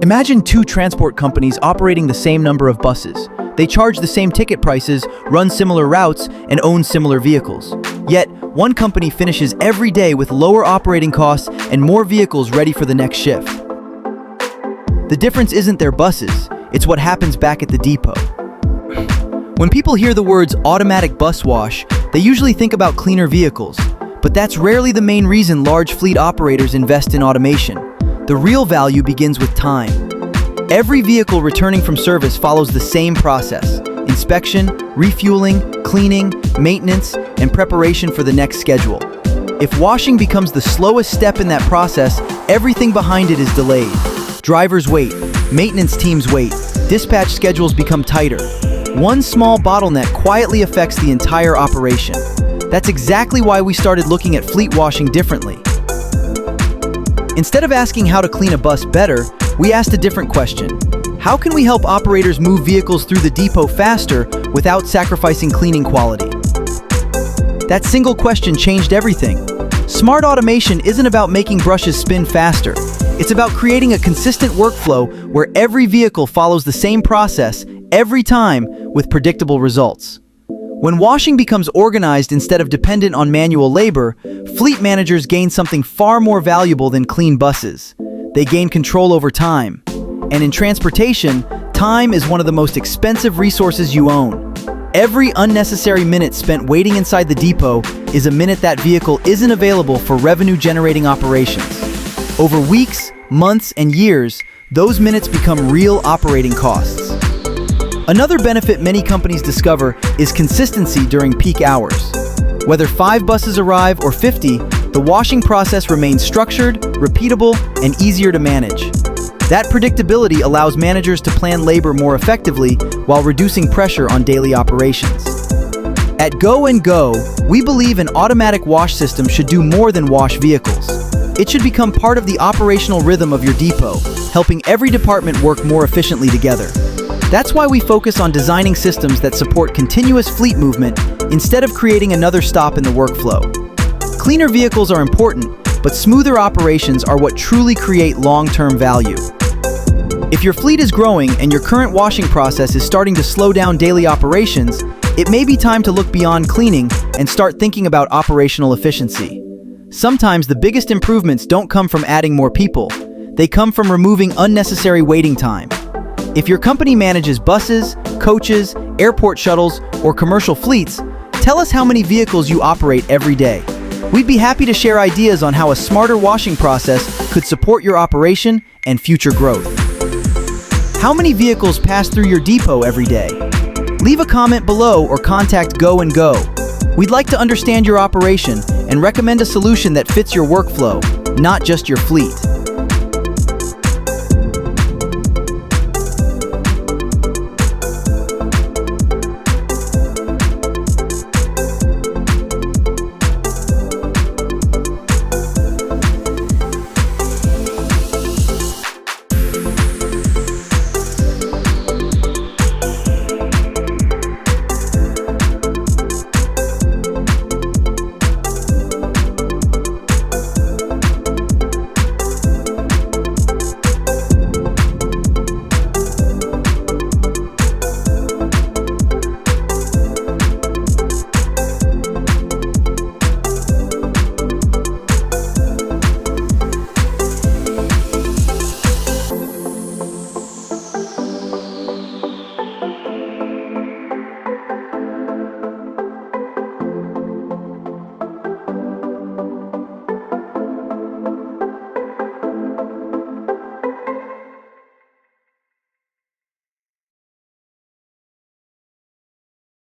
Imagine two transport companies operating the same number of buses. They charge the same ticket prices, run similar routes, and own similar vehicles. Yet, one company finishes every day with lower operating costs and more vehicles ready for the next shift. The difference isn't their buses, it's what happens back at the depot. When people hear the words automatic bus wash, they usually think about cleaner vehicles. But that's rarely the main reason large fleet operators invest in automation. The real value begins with time. Every vehicle returning from service follows the same process: inspection, refueling, cleaning, maintenance, and preparation for the next schedule. If washing becomes the slowest step in that process, everything behind it is delayed. Drivers wait, maintenance teams wait, dispatch schedules become tighter. One small bottleneck quietly affects the entire operation. That's exactly why we started looking at fleet washing differently. Instead of asking how to clean a bus better, we asked a different question. How can we help operators move vehicles through the depot faster without sacrificing cleaning quality? That single question changed everything. Smart automation isn't about making brushes spin faster. It's about creating a consistent workflow where every vehicle follows the same process every time with predictable results. When washing becomes organized instead of dependent on manual labor, fleet managers gain something far more valuable than clean buses. They gain control over time. And in transportation, time is one of the most expensive resources you own. Every unnecessary minute spent waiting inside the depot is a minute that vehicle isn't available for revenue-generating operations. Over weeks, months, and years, those minutes become real operating costs. Another benefit many companies discover is consistency during peak hours. Whether 5 buses arrive or 50, the washing process remains structured, repeatable, and easier to manage. That predictability allows managers to plan labor more effectively while reducing pressure on daily operations. At Go&Go, we believe an automatic wash system should do more than wash vehicles. It should become part of the operational rhythm of your depot, helping every department work more efficiently together. That's why we focus on designing systems that support continuous fleet movement instead of creating another stop in the workflow. Cleaner vehicles are important, but smoother operations are what truly create long-term value. If your fleet is growing and your current washing process is starting to slow down daily operations, it may be time to look beyond cleaning and start thinking about operational efficiency. Sometimes the biggest improvements don't come from adding more people. They come from removing unnecessary waiting time. If your company manages buses, coaches, airport shuttles, or commercial fleets, tell us how many vehicles you operate every day. We'd be happy to share ideas on how a smarter washing process could support your operation and future growth. How many vehicles pass through your depot every day? Leave a comment below or contact Go&Go. We'd like to understand your operation and recommend a solution that fits your workflow, not just your fleet.